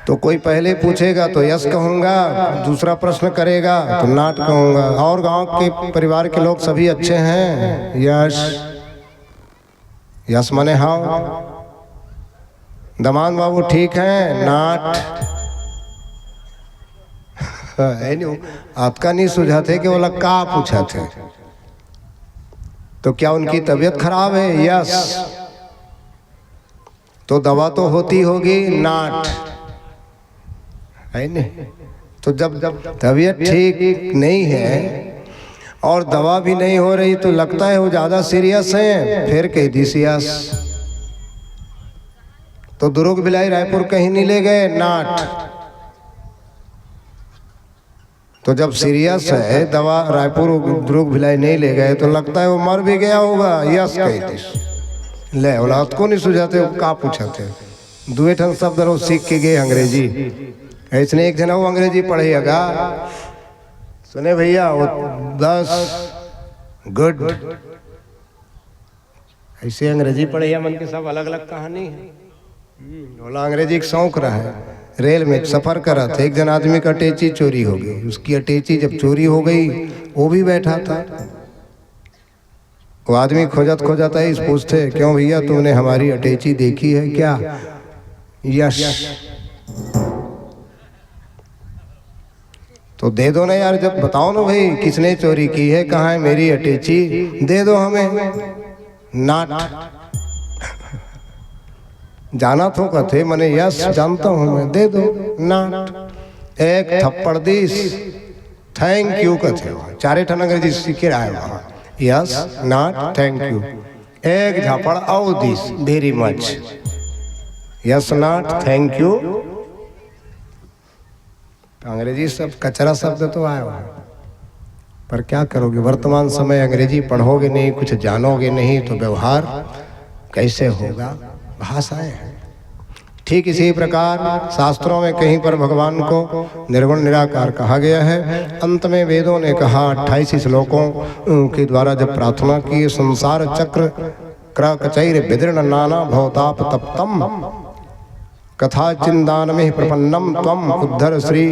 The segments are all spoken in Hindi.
तो कोई पहले पूछेगा तो यस कहूँगा, दूसरा प्रश्न करेगा तो नॉट कहूँगा। और गांव के परिवार के लोग सभी अच्छे हैं? यस। यस माने हाँ। दमान बाबू ठीक हैं? नॉट। आपका नहीं सूझा थे कि बोला का पूछा थे। तो क्या उनकी तबीयत खराब है? यस। तो दवा तो होती होगी? नॉट। है नहीं? तो जब तबीयत ठीक नहीं है और दवा भी नहीं हो रही तो लगता है वो ज्यादा सीरियस है, फिर कह दी सीरियस। तो दुर्ग भिलाई रायपुर कहीं नहीं ले गए? नॉट। तो जब सीरियस है, दवा रायपुर दुर्ग भिलाई नहीं ले गए तो लगता है वो मर भी गया होगा? यस कह दी। ले औलाद को नहीं सुझाते, का पूछाते। दुए ठन शब्द रो सीख के गए अंग्रेजी। ऐसने एक जना वो अंग्रेजी पढ़ेगा, सुने भैया वो 10 गुड, ऐसे अंग्रेजी पढ़े मन के सब अलग अलग कहानी है। बोला अंग्रेजी एक शौक रहा है। रेल में सफर करा था, एक जन आदमी का अटैची चोरी हो गई। उसकी अटैची जब चोरी हो गई, वो भी बैठा था। वो आदमी खोजत खोजत है, इस पूछते क्यों भैया तुमने हमारी अटैची देखी है क्या? यस। तो दे दो ना यार, जब बताओ ना भाई किसने चोरी की है, कहाँ है मेरी अटैची, दे दो हमें। नॉट। जाना तो कथे मने यस जानता हूं मैं, दे दो। नॉट। एक थप्पड़ दीस, थैंक यू कथे। चारे ठन अंग्रेजी सीखे रहा है वहां। Yes, not, thank you. एक झापड़ आओ दीस, very much. Yes, not, thank you. अंग्रेजी सब कचरा शब्द तो आया हुआ, पर क्या करोगे, वर्तमान समय अंग्रेजी पढ़ोगे नहीं, कुछ जानोगे नहीं तो व्यवहार कैसे होगा? भाषाएं हैं। ठीक इसी प्रकार शास्त्रों में कहीं पर भगवान को निर्गुण निराकार कहा गया है। अंत में वेदों ने कहा 28 श्लोकों के द्वारा जब प्रार्थना की, संसार चक्र क्रकचैर विदीर्ण नाना भवताप तप्तम कथा चिंदान में प्रपन्नम त्वम उद्धर श्री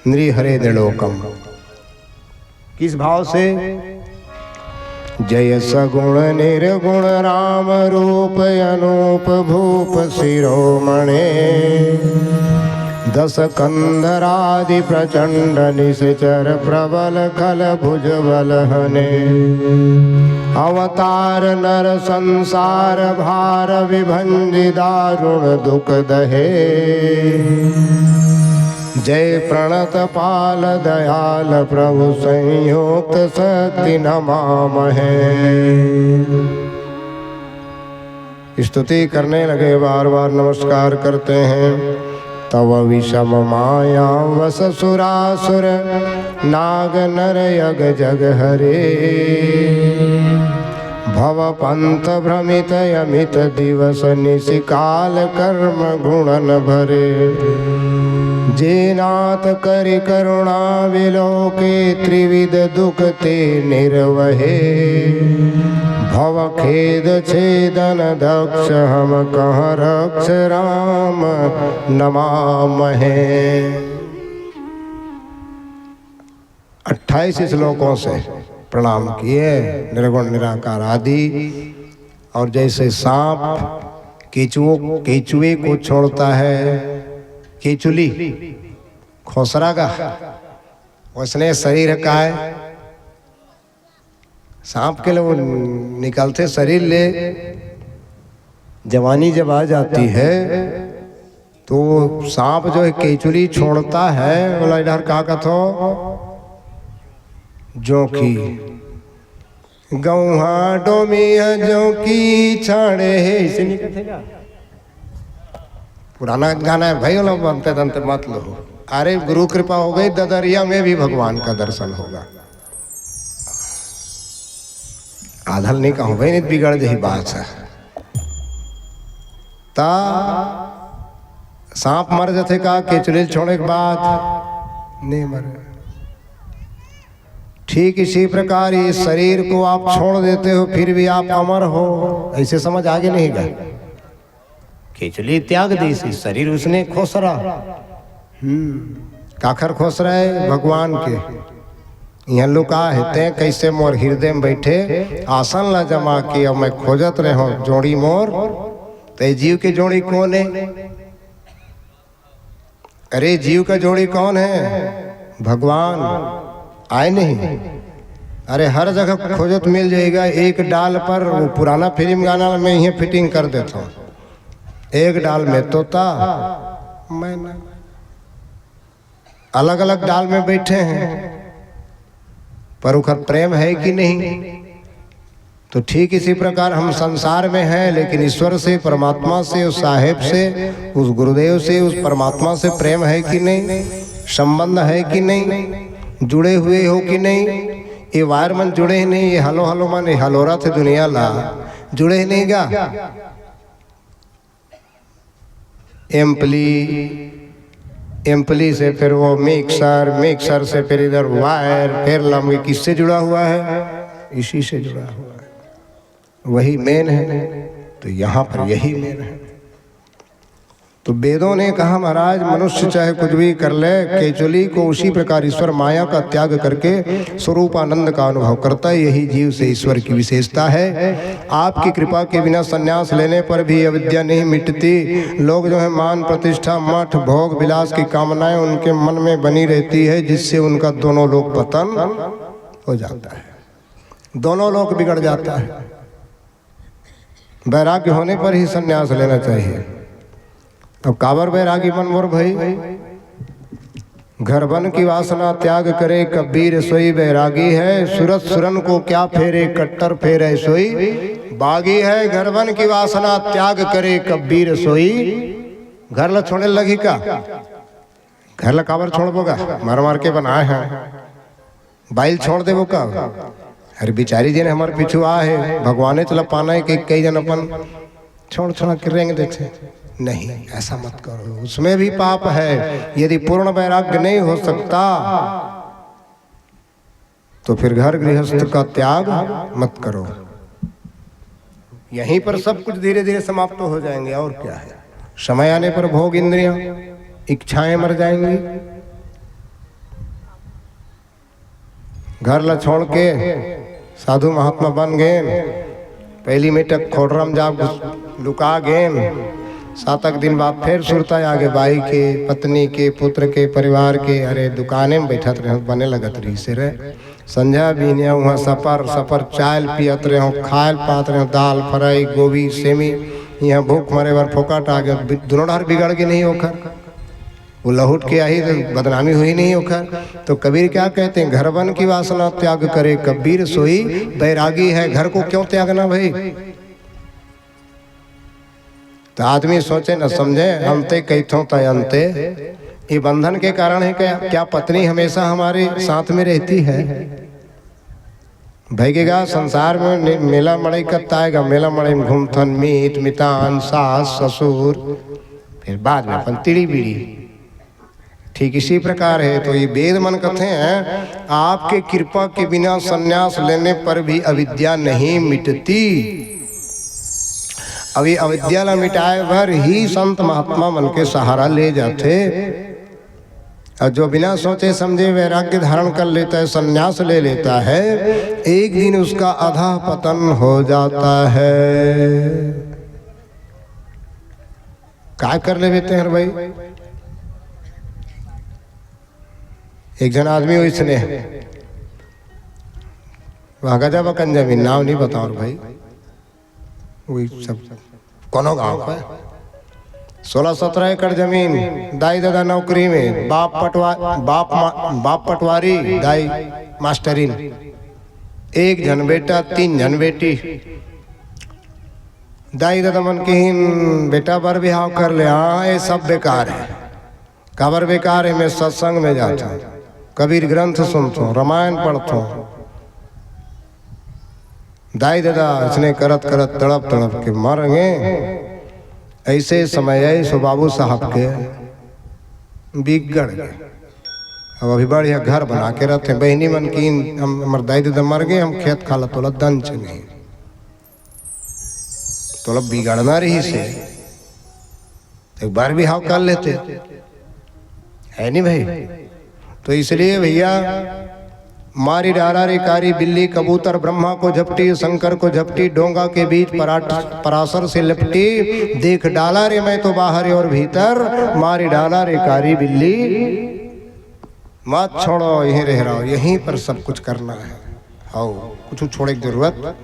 नृहरे निर्लोकम। किस भाव से? जय सगुण निर्गुण राम रूप अनूप भूप शिरोमणे दस कंधरादि प्रचंड निश्चर प्रबल खल भुज बल हने अवतार नर संसार भार विभंजि दारुण दुख दहे जय प्रणत पाल दयाल प्रभु संयुक्त शक्ति नमामहे। स्तुति करने लगे, बार बार नमस्कार करते हैं। तव विषम माया वस सुरासुर नाग नर यग जग हरे भव पंथ भ्रमित यमित दिवस निशिकाल कर्म गुणन भरे जे नाथ करि करुणा विलोके त्रिविध दुख ते निर्वहे भव खेद छेदन दक्ष हम कह रक्ष राम नमामहे। 28 श्लोकों से प्रणाम किए निर्गुण निराकार आदि। और जैसे सांप केचुए को छोड़ता है, केचुली खोसरा का, उसने शरीर का है। सांप के लिए वो निकलते शरीर ले, जवानी जब आ जाती है तो सांप जो है केचुली छोड़ता है। बोला इधर का कथो जो की गौहा डोमिया जो की छाड़े है, इसे नहीं कथेगा। पुराना गाना है भाई, लोग बनते बनते मत लो। अरे गुरु कृपा हो गई, ददरिया में भी भगवान का दर्शन होगा। आधल नहीं कहूँ भाई, नहीं बिगड़ यही बात है। ता सांप मर जाते का केचुली छोड़े के बाद नहीं मरे। ठीक इसी प्रकार इस शरीर को आप छोड़ देते हो फिर भी आप अमर हो, ऐसे समझ आगे नहीं गए। खिचड़ी त्याग दी सी, शरीर उसने खोसरा। काखर खोसरा है भगवान के। यहाँ लुका है ते कैसे मोर हृदय में बैठे आसन ला जमा के अब मैं खोजत रहो जोड़ी मोर। ते जीव की जोड़ी कौन है? अरे जीव का जोड़ी कौन है? भगवान। आए नहीं? अरे हर जगह खोजत मिल जाएगा। एक डाल पर वो पुराना फिल्म गाना में ही फिटिंग कर देता हूँ। एक डाल में तोता, मैं ना, अलग अलग डाल में बैठे हैं पर उखर प्रेम है कि नहीं? तो ठीक इसी प्रकार हम संसार में हैं लेकिन ईश्वर से, परमात्मा से, उस साहेब से, उस गुरुदेव से, उस परमात्मा से प्रेम है कि नहीं? संबंध है कि नहीं? जुड़े हुए हो कि नहीं? ये वायर मन जुड़े ही नहीं। ये हलो हलो मन हलोरा थे दुनिया ला जुड़े ही नहीं गा। एम्पली से फिर वो मिक्सर से फिर इधर वायर, फिर लंबी किससे जुड़ा हुआ है? इसी से जुड़ा हुआ है। वही मेन है। तो यहाँ पर यही मेन है। तो वेदों ने कहा महाराज मनुष्य चाहे कुछ भी कर ले, केचुली को उसी प्रकार ईश्वर माया का त्याग करके स्वरूप आनंद का अनुभव करता है। यही जीव से ईश्वर की विशेषता है। आपकी कृपा के बिना संन्यास लेने पर भी अविद्या नहीं मिटती। लोग जो है मान प्रतिष्ठा, मठ, भोग, विलास की कामनाएं उनके मन में बनी रहती है, जिससे उनका दोनों लोग पतन हो जाता है, दोनों लोग बिगड़ जाता है। वैराग्य होने पर ही संन्यास लेना चाहिए। अब काबर बैरागी मन मोर भाई? घर बन की वासना त्याग करे कबीर सोई बैरागी है। सूरत सुरन को क्या फेरे कट्टर फेरे सोई बागी है। घर बन की वासना त्याग करे कबीर सोई। घर ला छोड़ने लगी का? घर ला काबर छोड़बोगा? मार मार के बनाए हैं। बाइल छोड़ देवो का? अरे बिचारी जी ने हमारे पिछू आ है, भगवाने चला पाना है कि कई जन अपन छोड़ छोड़ा के रेंग देते। नहीं, ऐसा मत करो, उसमें भी पाप है। यदि पूर्ण वैराग्य नहीं हो सकता तो फिर घर गृहस्थ का त्याग मत करो। यहीं पर सब कुछ धीरे धीरे समाप्त हो जाएंगे। और क्या है? समय आने पर भोग इंद्रियां, इच्छाएं मर जाएंगी। घर ला छोड़ के साधु महात्मा बन गए। पहली मेटक खोडरम जा लुका गए। 7 दिन बाद फिर सुरता आगे भाई के, पत्नी के, पुत्र के, परिवार के। अरे दुकाने में बैठत रहे बने लगत रही से रे। संध्या बीनिया वहाँ सपर चाय पियत रहे हो, खायल पात रहे हो, दाल फ्राई, गोभी, सेमी। यहाँ भूख मरे बार फोकाट आ गया। दोनों ढार बिगड़ के नहीं होकर वो लहुट के आई तो बदनामी हुई नहीं होकर। तो कबीर क्या कहते हैं? घर बन की वासना त्याग करे कबीर सोई बैरागी है। घर को क्यों त्यागना भाई? तो आदमी सोचे न समझे, अंते कैथों तय अंते। ये बंधन के कारण है क्या पत्नी हमेशा हमारे साथ में रहती है? भैगेगा संसार में मेला मड़ई कब आएगा? मेला मड़ई में घूमथन, मीत मितान, सास ससुर, फिर बाद में अपन तिड़ी बीड़ी। ठीक इसी प्रकार है। तो ये वेद मन कथे हैं, आपके कृपा के बिना संन्यास लेने पर भी अविद्या नहीं मिटती। अभी अविद्या ला मिटाए भर ही संत महात्मा मन के सहारा ले जाते। और जो बिना सोचे समझे वैराग्य धारण कर लेता है, संन्यास ले लेता है, एक दिन उसका अधा पतन हो जाता है। क्या कर ले बेते हैं भाई? एक जन आदमी हुई इसने वहाँ गजब अकन जमीन, नाम नहीं बताओ भाई, वही सब कोनो गांव का 16-17 एकड़ जमीन। दाई दादा नौकरी में, बाप पटवारी, दाई मास्टरीन, 1 जन बेटा 3 जन बेटी। दाई दादा मन की बेटा पर बिहाव कर ले। हाँ, ये सब बेकार है। काबर बेकार है? मैं सत्संग में जाता हूँ, कबीर ग्रंथ सुनता हूँ, रामायण पढ़ता हूँ। दाई दादा इसने करत करत तड़प तड़प के मर गए। ऐसे समय है सो बाबू साहब के बिगड़ गए। अब अभी बढ़िया घर बना के रहते। बहनी मन की हमार दाई दादा मर गए, हम खेत खाला तोला दंच नहीं, तोला बिगड़ना रही से एक बार भी हाव कर लेते, है नहीं भाई। तो इसलिए भैया मारी डारा रे कारी बिल्ली कबूतर, ब्रह्मा को झपटी शंकर को झपटी, डोंगा के बीच पराशर से लिपटी, देख डाला रे मैं तो बाहर और भीतर, मारी डाला रे कारी बिल्ली, मत छोड़ो यहीं रह रहा हो, यहीं पर सब कुछ करना है। आओ कुछ छोड़े की जरूरत,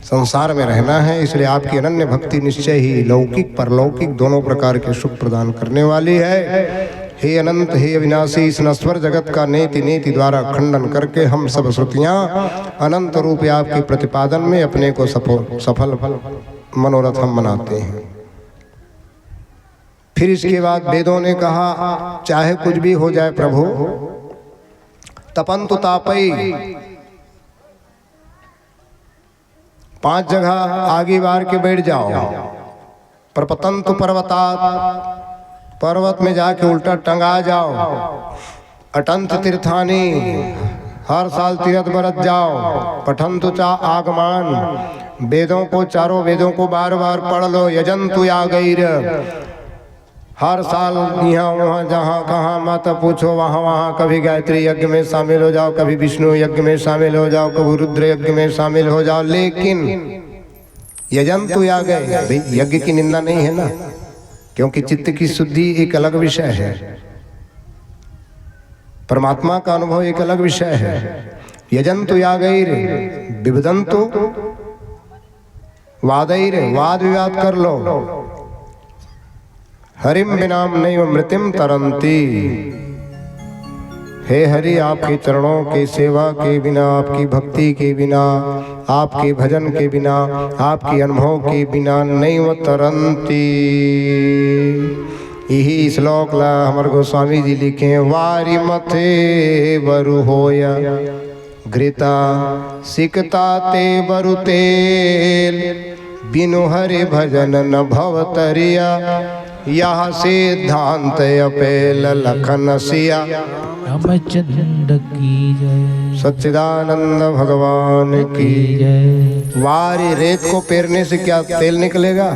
संसार में रहना है। इसलिए आपकी अनन्य भक्ति निश्चय ही लौकिक परलौकिक दोनों प्रकार के सुख प्रदान करने वाली है। हे अनंत हे अविनाशी, इस नश्वर जगत का नेति नेति द्वारा खंडन करके हम सब श्रुतियां अनंत रूप आपके प्रतिपादन में अपने को सफल मनोरथ हम मनाते हैं। फिर इसके बाद वेदों ने कहा चाहे कुछ भी हो जाए प्रभु, तपंतु तापई, 5 जगह आगे बार के बैठ जाओ, परपतंतु पर्वतात, पर्वत में जाके उल्टा टंगा जाओ, अटंत तीर्थानी, हर साल तीर्थ बरत जाओ, पठंतु चा आगमान, वेदों को चारों वेदों को बार बार पढ़ लो, यजंतु यागैर, हर साल यहाँ वहाँ जहाँ कहाँ माता पूछो वहाँ वहाँ, कभी गायत्री यज्ञ में शामिल हो जाओ, कभी विष्णु यज्ञ में शामिल हो जाओ, कभी रुद्र यज्ञ में शामिल हो जाओ, लेकिन यजंतु यागैर, भाई यज्ञ की निंदा नहीं है ना, क्योंकि चित्त की शुद्धि एक अलग विषय है, परमात्मा का अनुभव एक अलग विषय है। यजंतु यागैर विवदंतु वादैर, वाद विवाद कर लो, हरिम बिनाम नैव मृतिम तरंती, हे हरि आपके चरणों के सेवा के बिना, आपकी भक्ति के बिना, आपके भजन के बिना, आपके अनुभव के बिना नैव तरंती। यही श्लोक ला हमारे गोस्वामी जी लिखे, वारी मथे बरु होया घृता सिकता ते बरु तेल, बिनु हरि भजन न भवतरिया, यह सिद्धांत अपेल लखन सिया। रामचंद्र की जय, सच्चिदानंद भगवान की जय। वारी, रेत को पेरने से क्या तेल निकलेगा?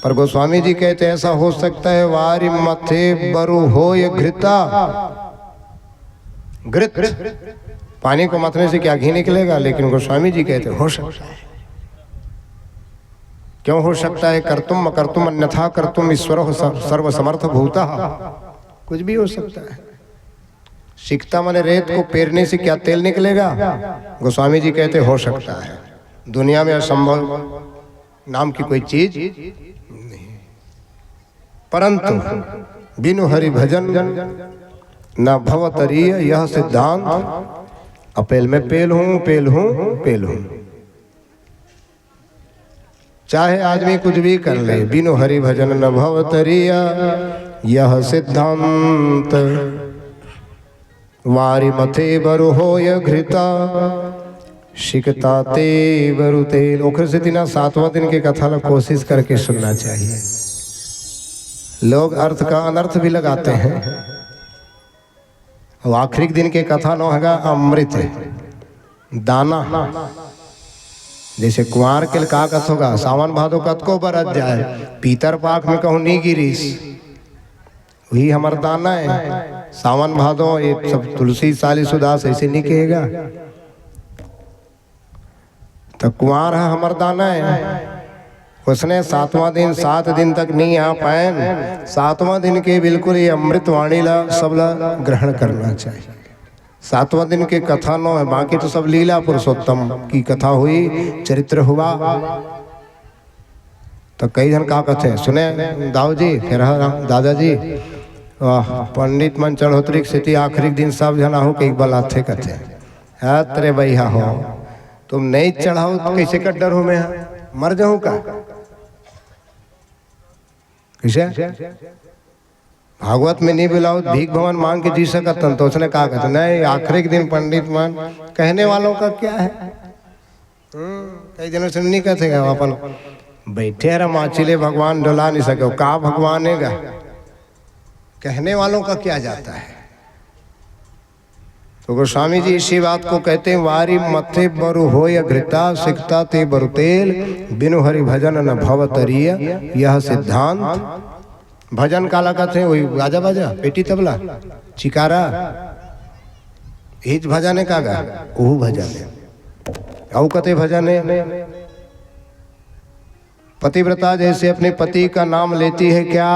पर गोस्वामी जी कहते ऐसा हो सकता है, वारी मथे बरु हो ये घृता, घृत पानी को मथने से क्या घी निकलेगा? लेकिन गोस्वामी जी कहते हो सकता है। क्यों हो सकता है? कर्तुम अकर्तुम अन्यथा कर्तुम ईश्वर सर्व समर्थ भूता, कुछ भी हो सकता है। सिकता माने रेत को पेरने से क्या तेल निकलेगा? गोस्वामी जी कहते हो सकता है। दुनिया में असंभव नाम की कोई चीज नहीं, परंतु बिनु हरि भजन न भवतरीय, यह सिद्धांत अपेल में पेल हूं, पेल हूं, पेल हूं। चाहे आदमी कुछ भी कर ले, बिनु हरि भजन न भवतरीय, यह सिद्धांत। वारी मथे बरु होय घृता, शिकता ते बरु तेल। ओखर से दिना 7वां दिन के कथा ला कोशिश करके सुनना चाहिए। लोग अर्थ का अनर्थ भी लगाते हैं। और आखिरी दिन के कथा नो हैगा अमृत दाना। जैसे कुंवार के का कथ होगा, सावन भादो कथ को बरत जाए, पीतर पाक में कहूँ नी गिरीश, वही हमारा दाना है। सावन भादो ये सब तुलसी साली सुदास ऐसे नहीं कहेगा, तो कुंवार है हमारा दाना है। उसने 7वां दिन 7 दिन तक नहीं आ पाए, 7वां दिन के बिल्कुल ये अमृत वाणी ला सब ला ग्रहण करना चाहिए। 7वां दिन के कथा नो है, बाकी तो सब लीला पुरुषोत्तम की कथा हुई, चरित्र हुआ। तो कई जन का कथे सुने दाऊ जी, फिर दादाजी, पंडित मन चढ़ोतरी स्थिति आखिरी दिन सब जना हो के एक बार आथे कथे है तेरे भैया हो, तुम नहीं चढ़ाओ तो कैसे का डर हो, मैं मर जाऊं का? कैसे भागवत में नहीं बुलाओ, भीख भवन मांग के जी सकता, तो उसने कहा कहते नहीं, आखिरी दिन पंडित मान कहने वालों का क्या है। कई जनों से नहीं कहते अपन बैठे रहा माचिले भगवान डुला नहीं सके, का भगवान है कहने वालों का क्या जाता है। तो गोस्वामी जी इसी बात को कहते हैं, वारी मथे बरु होय घृता सिकता ते बरु तेल, बिनु हरि भजन न भव तरिय, यह सिद्धांत। भजन काला कहते हैं वही गाजा बाजा, पेटी तबला, चिकारा, हिज भजन है कागा, ओहू भजन है। औ कते भजन है, पतिव्रता जैसे अपने पति का नाम लेती है क्या,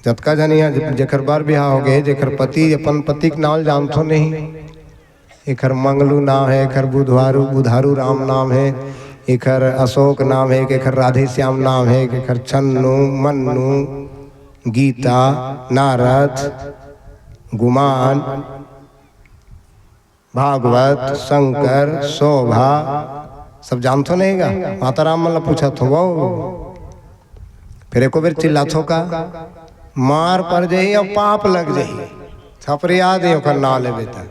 जतका जनिया जेखर बार बिहार हो गए, जेखर पति अपन पति के नाम जानतो नहीं, एखर मंगलू नाम है, एखर बुधारू राम नाम है, एखर अशोक नाम है, एखर राधे श्याम नाम है, एखर छन्नू मन्नू गीता नारद गुमान भागवत शंकर शोभा सब जानतो नहीं गा। माता राम मतलब पूछा थो वो, फिर एको बेर चिल्ला थो का मार पड़ जाही और पाप लग जाही, थपरे याद है ओकर ना लेबे त।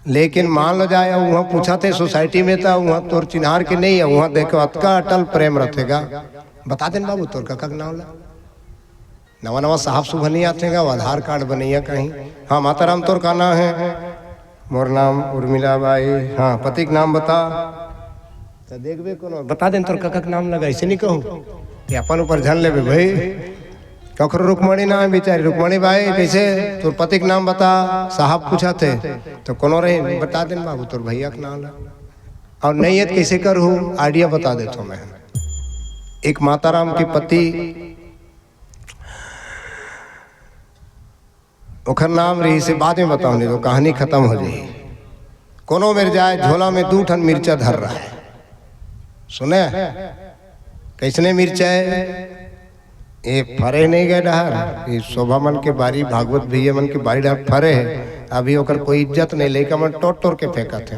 लेकिन मान लो जाए वहाँ पूछा थे सोसाइटी में था, वहाँ तोर चिन्हार के नहीं है, वहाँ देखो अतका अटल प्रेम रखेगा। बता देन बाबू तोर का नाम ला, नवा नवा साहब सुबह नहीं आते गा, आधार कार्ड बनैया कहीं। हाँ माता राम तोर का नाम है, मोर नाम उर्मिला बाई, हाँ पति का नाम बता, तो देखबे कोनो बता देन तोर का नाम लगा, ऐसे नहीं कहूँ कि अपन ऊपर झन लेबे भाई। कखरो रुक्मणी नाम है बेचारी, रुक्मणी बाई कैसे तोर पति का नाम बता, साहब पूछा थे तो कोनो रहे बता देन बाबू तोर भैया का नाम ला। और नहीं है कैसे करूँ, आइडिया बता देता हूँ मैं। एक माता राम के पति, ओखर नाम रही से बाद में बताऊँ, नहीं तो कहानी खत्म हो जाएगी। कोनो मेरे जाए झोला में 2 ठन मिर्चा धर रहा है, सुने कैसने मिर्चा है, ये फरे नहीं गए डहर, ये शोभा मन के बारी भागवत भैया मन के बारी डहर फरे है, अभी ओकर कोई इज्जत नहीं, लेकर मन टोट के फेंका थे,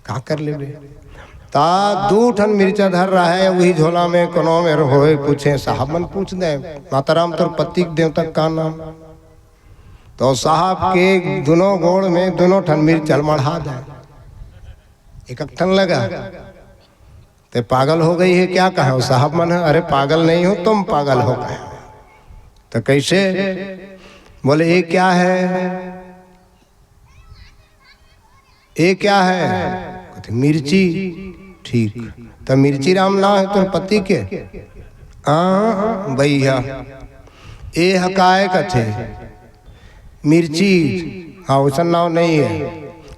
का कर ले ता 2 ठन मिर्चा धर रहा है वही झोला में। कोनो में होए पूछे, साहब मन पूछ दे माता राम तोर पति के देवता का नाम, तो साहब के दोनों गोड़ में 2 ठन मिर्च मढ़ा दे, एक ठन लगा तो पागल हो गई है क्या कहा साहब मन है, अरे पागल नहीं हो तुम, पागल हो गए। तो कैसे, बोले ये क्या है, ये क्या है, कहते मिर्ची। ठीक, तो मिर्ची राम नाम है तुम पति के, भैया ये हकाए कथे मिर्ची, हाँ वैसा नाम नहीं है,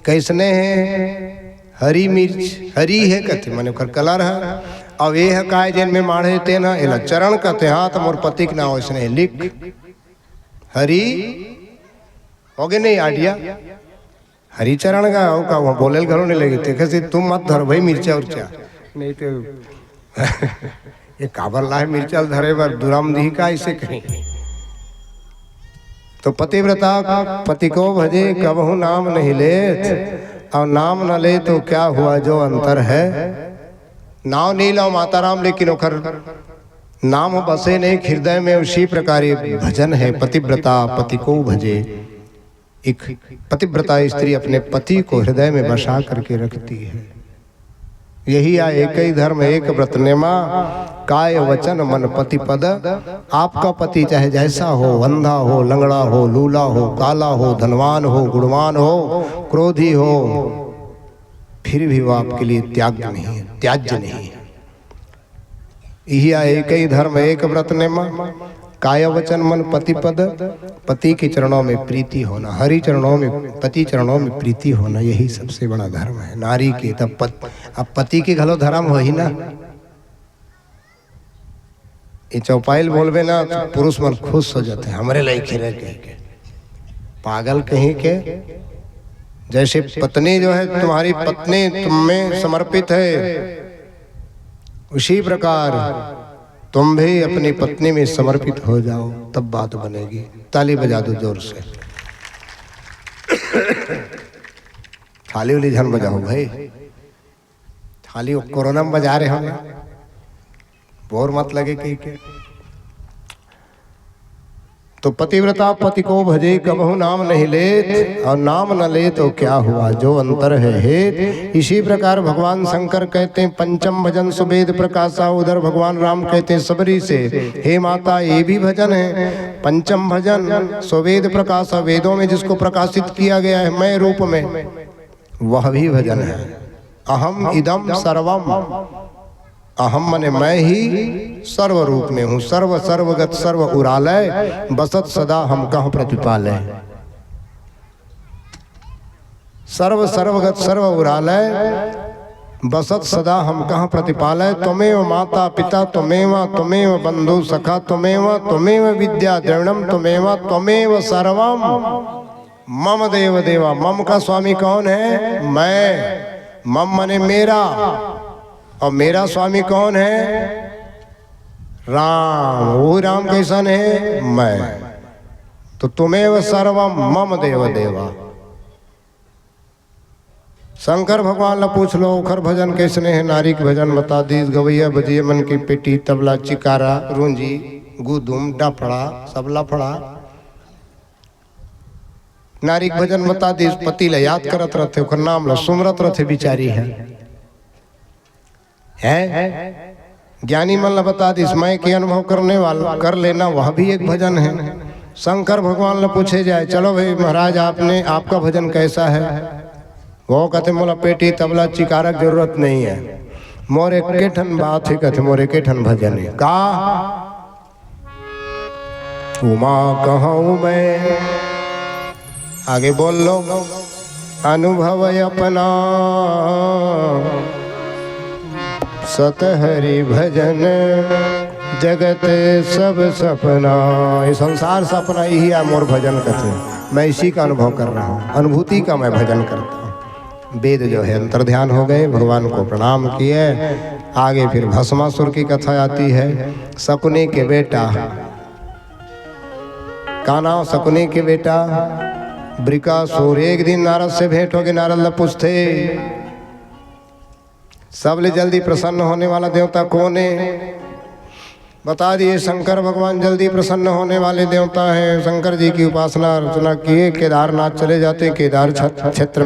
कैसने है, हरी मिर्च, हरी है कहते माने ओकर कलर है, और ये है काय जन में माढ़े ते ना एला चरण कहते, हाँ तो मोर पति के नाम इसने लिख हरी हो गए नहीं आइडिया, हरी चरण का हो का वहाँ बोले घरों नहीं लगे थे, कैसे तुम मत धर भाई मिर्चा उर्चा नहीं तो ये काबर ला है मिर्चा धरे बार दुराम दी का इसे कहीं। तो पतिव्रता पति को भजे कबहू नाम नहीं लेत, और नाम न ले तो क्या हुआ जो अंतर है, नाम नहीं लाओ माता राम लेकिन ओखर नाम बसे नहीं हृदय में, उसी प्रकार ये भजन है। पतिव्रता पति को भजे, एक पतिव्रता स्त्री अपने पति को हृदय में बसा करके रखती है। यही आ एक ही धर्म एक व्रत नेमा, काय वचन मन पति पद। आपका पति चाहे जैसा हो, अंधा हो, लंगड़ा हो, लूला हो, काला हो, धनवान हो, गुणवान हो, क्रोधी हो, फिर भी वो आपके लिए त्याग नहीं है, त्याज्य नहीं है। यही आ एक ही धर्म एक व्रत नेमा, काय वचन मन पति पद। पति के चरणों में प्रीति होना, हरि चरणों में, पति चरणों में प्रीति होना, यही सबसे बड़ा धर्म है नारी के। तब अब पति के घलो धर्म हो ही ना, ये चौपाइल बोलबे ना तो पुरुष मन खुश हो जाते हैं, हमारे लायक रह के पागल कहीं के। जैसे पत्नी जो है तुम्हारी पत्नी तुम में समर्पित है, उसी प्रकार तुम भी अपनी पत्नी में समर्पित हो जाओ, तब बात बनेगी। ताली बजा दो जोर से, थाली वाली झन बजाओ भाई, थाली कोरोना में बजा रहे होंगे, बोर मत लगे कहीं के। तो पतिव्रता पति को भजे कबहु नाम नहीं लेत, और नाम न ले तो क्या हुआ जो अंतर है हेत। इसी प्रकार भगवान शंकर कहते हैं पंचम भजन सुवेद प्रकाशा। उधर भगवान राम कहते हैं सबरी से, हे माता ये भी भजन है। पंचम भजन सुवेद प्रकाशा, वेदों में जिसको प्रकाशित किया गया है मैं रूप में, वह भी भजन है। अहम इदम सर्वम, अहम मने मैं ही सर्व रूप में हूँ। सर्व सर्वगत सर्व उरालय, बसत सदा हम कहाँ प्रतिपालय। सर्व सर्वगत सर्व उरालय, बसत सदा हम कहाँ प्रतिपालय। त्वमेव माता पिता त्वमेव बंधु सखा त्वमेव विद्या द्रविणम त्वमेव सर्वम मम देव देवा। मम का स्वामी कौन है? मैं। मम मने मेरा, और मेरा स्वामी कौन है? राम। वो राम कैसन है? मैं। तो तुम्हें सर्वम मम देव देवा। शंकर भगवान ला पूछ लो उखर भजन कैसने है। नारिक भजन बता दीज, गवैया बजिए मन की पेटी, तबला चिकारा रूंजी गुदुम डफड़ा सब लफड़ा। नारिक भजन बता दीज, पति ला याद करत रहते, उखर नाम ला सुमरत रहते बिचारी है। ज्ञानी मन ला बता दी मैं के अनुभव करने वाला कर लेना, वह भी एक भजन है। शंकर भगवान ला पूछे जाए, चलो भाई महाराज आपने आपका भजन कैसा है? वो कहते मोला पेटी तबला चिकारा जरूरत नहीं है, मोरे केठन बात है। कहते मोरे केठन भजन है का उमा कहूँ मैं। आगे बोल लो, अनुभव अपना सतहरि भजन जगत सब सपना। ये संसार सपना यही है मोर भजन कहते। मैं इसी का अनुभव कर रहा हूँ, अनुभूति का मैं भजन करता हूँ। वेद जो है अंतर ध्यान हो गए, भगवान को प्रणाम किए। आगे फिर भस्मासुर की कथा आती है। शकुनी के बेटा का नाम शकुनी के बेटा वृकासुर। एक दिन नारद से भेंट हो गई। नारद ला पूछते सबले जल्दी प्रसन्न होने वाला देवता कौन है? बता दिए शंकर भगवान जल्दी प्रसन्न होने वाले देवता हैं। शंकर जी की उपासना अर्चना किए, केदारनाथ चले जाते। केदार क्षेत्र